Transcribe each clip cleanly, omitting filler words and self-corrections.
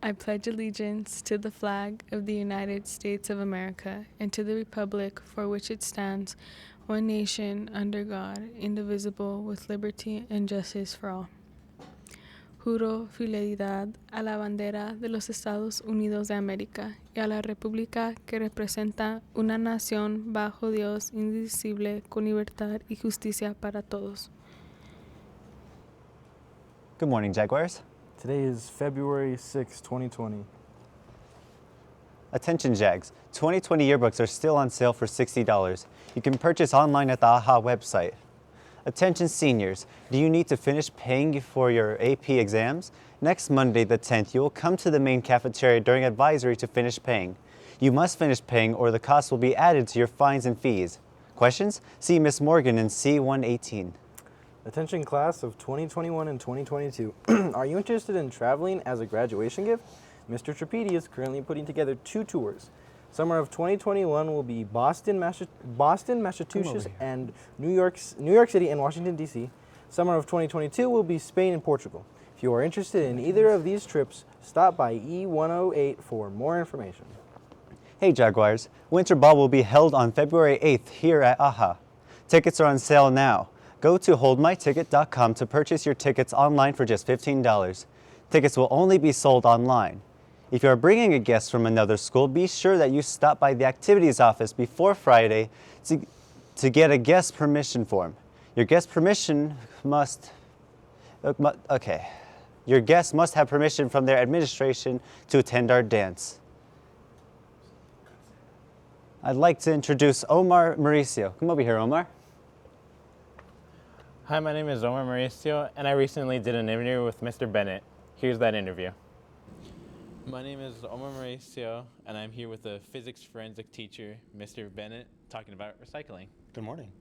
I pledge allegiance to the flag of the United States of America and to the republic for which it stands, one nation, under God, indivisible, with liberty and justice for all. Juro fidelidad a la bandera de los Estados Unidos de América y a la república que representa una nación bajo Dios indivisible, con libertad y justicia para todos. Good morning, Jaguars. Today is February 6, 2020. Attention, Jags. 2020 yearbooks are still on sale for $60. You can purchase online at the AHA website. Attention, seniors. Do you need to finish paying for your AP exams? Next Monday, the 10th, you will come to the main cafeteria during advisory to finish paying. You must finish paying or the cost will be added to your fines and fees. Questions? See Ms. Morgan in C118. Attention class of 2021 and 2022. Are you interested in traveling as a graduation gift? Mr. Trapedi is currently putting together 2 tours. Summer of 2021 will be Boston, Massachusetts, and New York City and Washington, D.C. Summer of 2022 will be Spain and Portugal. If you are interested in either of these trips, stop by E108 for more information. Hey, Jaguars. Winter Ball will be held on February 8th here at AHA. Tickets are on sale now. Go to holdmyticket.com to purchase your tickets online for just $15. Tickets will only be sold online. If you are bringing a guest from another school, be sure that you stop by the activities office before Friday to get a guest permission form. Your guest must have permission from their administration to attend our dance. I'd like to introduce Omar Mauricio. Come over here, Omar. Hi, my name is Omar Mauricio, and I recently did an interview with Mr. Bennett. Here's that interview. My name is Omar Mauricio, and I'm here with the physics forensic teacher, Mr. Bennett, talking about recycling. Good morning.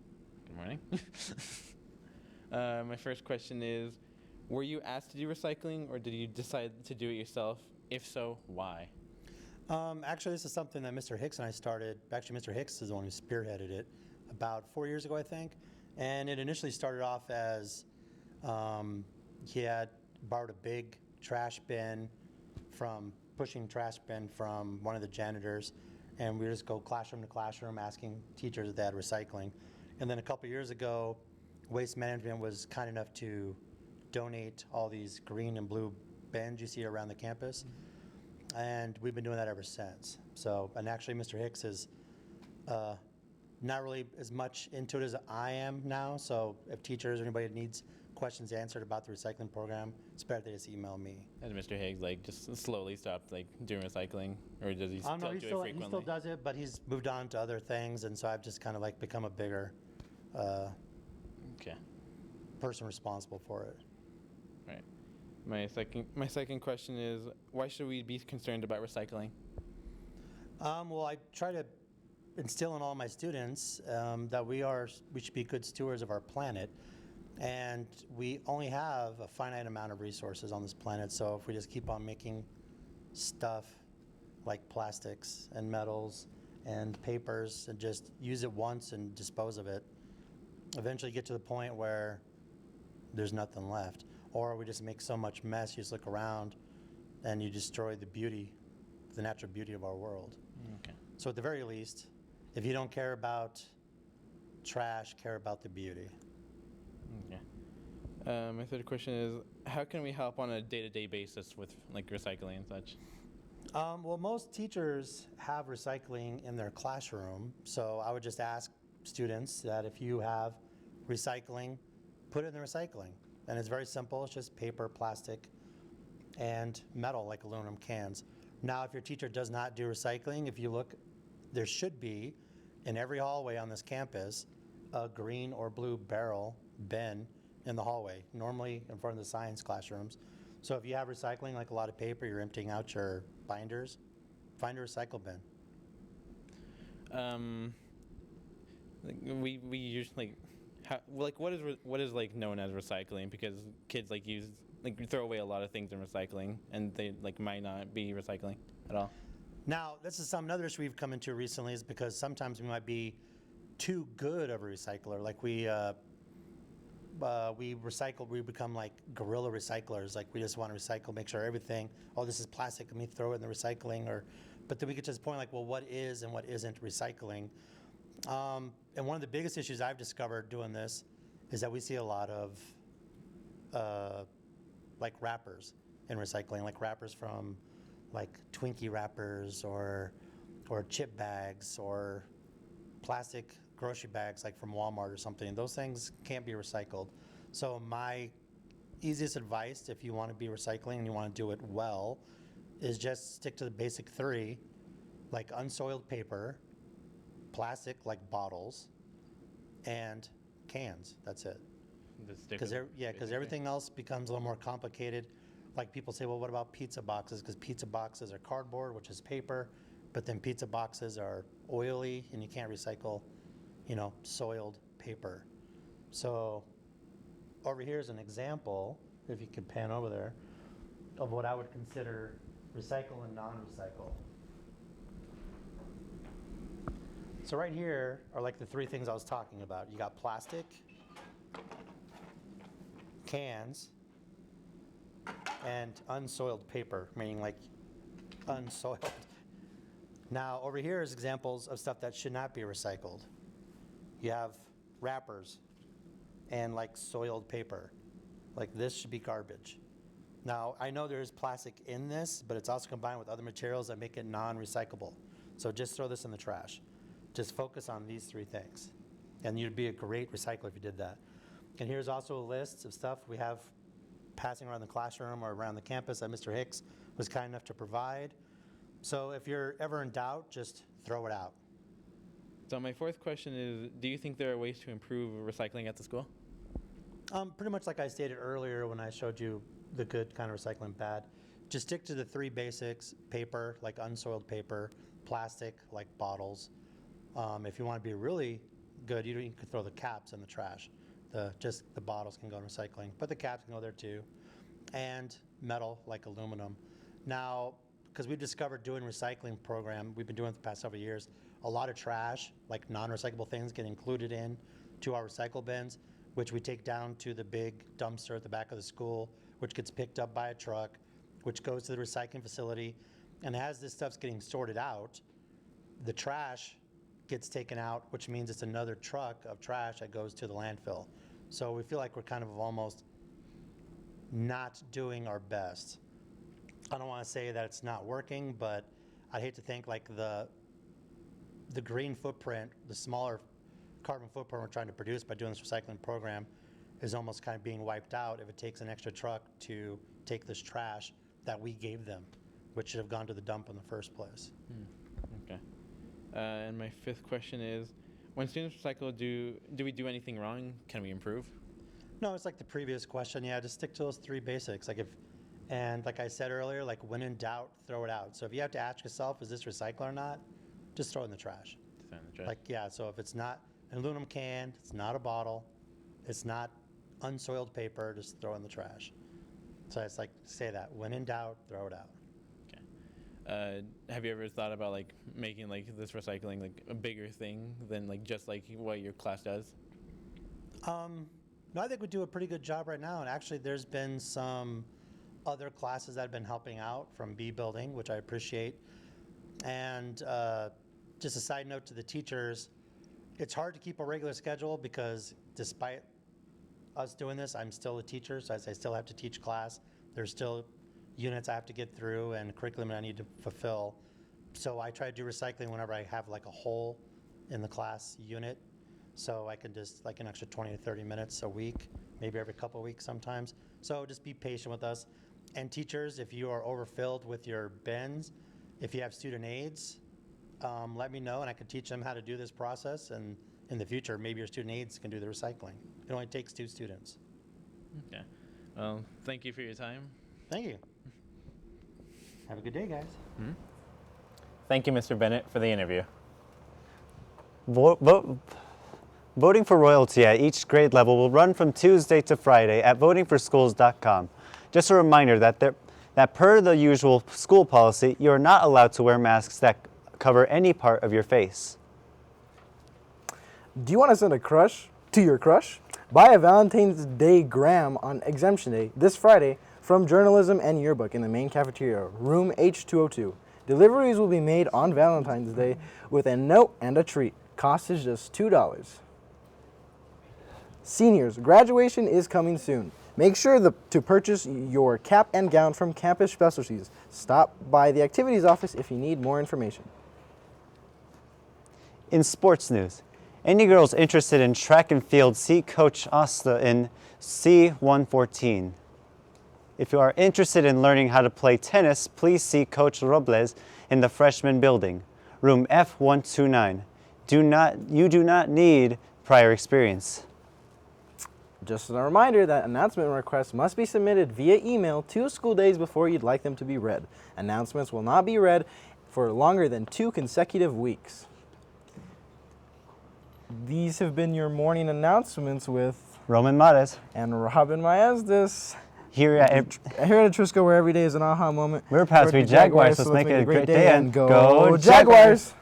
Good morning. My first question is, were you asked to do recycling, or did you decide to do it yourself? If so, why? Actually, this is something that Mr. Hicks and I started. Actually, Mr. Hicks is the one who spearheaded it about 4 years ago, I think. And it initially started off as he had borrowed a big trash bin from one of the janitors, and we would just go classroom to classroom asking teachers if they had recycling. And then a couple years ago, Waste Management was kind enough to donate all these green and blue bins you see around the campus, and we've been doing that ever since. So, and actually Mr. Hicks is not really as much into it as I am now, so if teachers or anybody needs questions answered about the recycling program, it's better they just email me. Has Mr. Higgs just slowly stopped doing recycling, or does he still do it frequently? He still does it, but he's moved on to other things, and so I've just kind of become a bigger person responsible for it. Right. My second question is, why should we be concerned about recycling? Well, I try to instill in all my students that we should be good stewards of our planet. And we only have a finite amount of resources on this planet, so if we just keep on making stuff like plastics and metals and papers and just use it once and dispose of it, eventually get to the point where there's nothing left. Or we just make so much mess, you just look around and you destroy the natural beauty of our world. Okay. So at the very least, if you don't care about trash, care about the beauty. Okay. My third question is, how can we help on a day-to-day basis with recycling and such? Well, most teachers have recycling in their classroom, so I would just ask students that if you have recycling, put it in the recycling. And it's very simple. It's just paper, plastic, and metal like aluminum cans. Now, if your teacher does not do recycling, if you look, there should be in every hallway on this campus a green or blue bin in the hallway, normally in front of the science classrooms. So if you have recycling, like a lot of paper, you're emptying out your binders, find a recycle bin. We usually what is known as recycling, because kids throw away a lot of things in recycling, and they might not be recycling at all. Now, this is another issue we've come into recently, is because sometimes we might be too good of a recycler. we recycle, we become like guerrilla recyclers. Like we just want to recycle, make sure everything, oh, this is plastic, let me throw it in the recycling. But then we get to this point like, well, what is and what isn't recycling? And one of the biggest issues I've discovered doing this is that we see a lot of like wrappers in recycling, like wrappers from like Twinkie wrappers or chip bags or plastic grocery bags like from Walmart or something. Those things can't be recycled. So my easiest advice if you want to be recycling and you want to do it well is just stick to the basic three, like unsoiled paper, plastic like bottles, and cans. That's it. Because everything else becomes a little more complicated. Like people say, well, what about pizza boxes? Because pizza boxes are cardboard, which is paper, but then pizza boxes are oily, and you can't recycle, soiled paper. So over here is an example, if you could pan over there, of what I would consider recycle and non-recycle. So right here are like the three things I was talking about. You got plastic, cans, and unsoiled paper, meaning like unsoiled. Now over here is examples of stuff that should not be recycled. You have wrappers and like soiled paper. Like this should be garbage. Now I know there's plastic in this, but it's also combined with other materials that make it non-recyclable. So just throw this in the trash. Just focus on these three things. And you'd be a great recycler if you did that. And here's also a list of stuff we have passing around the classroom or around the campus that Mr. Hicks was kind enough to provide. So if you're ever in doubt, just throw it out. So my fourth question is, do you think there are ways to improve recycling at the school? Pretty much like I stated earlier when I showed you the good kind of recycling, bad. Just stick to the three basics: paper, like unsoiled paper; plastic, like bottles. If you want to be really good, you could throw the caps in the trash. Just the bottles can go in recycling, but the caps can go there too. And metal, like aluminum. Now, because we've discovered doing recycling program, we've been doing it the past several years, a lot of trash, like non-recyclable things, get included in to our recycle bins, which we take down to the big dumpster at the back of the school, which gets picked up by a truck, which goes to the recycling facility. And as this stuff's getting sorted out, the trash gets taken out, which means it's another truck of trash that goes to the landfill. So we feel like we're kind of almost not doing our best. I don't want to say that it's not working, but I'd hate to think like the green footprint, the smaller carbon footprint we're trying to produce by doing this recycling program is almost kind of being wiped out if it takes an extra truck to take this trash that we gave them, which should have gone to the dump in the first place. Okay. And my fifth question is, when students recycle, do we do anything wrong? Can we improve? No, it's like the previous question. Yeah, just stick to those three basics. And like I said earlier, like when in doubt, throw it out. So if you have to ask yourself, is this recycle or not? Just throw it in the trash. Throw it in the trash. Like, yeah, so if it's not an aluminum can, it's not a bottle, it's not unsoiled paper, just throw it in the trash. So it's like, say that, when in doubt, throw it out. Have you ever thought about like making like this recycling like a bigger thing than like just like what your class does? No, I think we do a pretty good job right now. And actually there's been some other classes that have been helping out from B building, which I appreciate. And just a side note to the teachers, it's hard to keep a regular schedule because despite us doing this, I'm still a teacher, so I still have to teach class. There's still units I have to get through and curriculum I need to fulfill. So I try to do recycling whenever I have like a hole in the class unit. So I can just like an extra 20 to 30 minutes a week, maybe every couple of weeks sometimes. So just be patient with us. And teachers, if you are overfilled with your bins, if you have student aides, let me know and I can teach them how to do this process. And in the future, maybe your student aides can do the recycling. It only takes 2 students. Okay. Well, thank you for your time. Thank you. Have a good day, guys. Mm-hmm. Thank you, Mr. Bennett, for the interview. Voting for royalty at each grade level will run from Tuesday to Friday at votingforschools.com. Just a reminder that per the usual school policy, you are not allowed to wear masks that cover any part of your face. Do you want to send a crush to your crush? Buy a Valentine's Day gram on Exemption Day this Friday from Journalism and Yearbook in the main cafeteria, room H202. Deliveries will be made on Valentine's Day with a note and a treat. Cost is just $2. Seniors, graduation is coming soon. Make sure to purchase your cap and gown from Campus Specialties. Stop by the activities office if you need more information. In sports news, any girls interested in track and field, see Coach Asta in C114. If you are interested in learning how to play tennis, please see Coach Robles in the freshman building, room F129. You do not need prior experience. Just a reminder that announcement requests must be submitted via email 2 school days before you'd like them to be read. Announcements will not be read for longer than 2 consecutive weeks. These have been your morning announcements with Roman Mares. and Robin Maestas. Here at Trisco, where every day is an aha moment. we're past We're we Jaguars, so let's make it a great day and go Jaguars!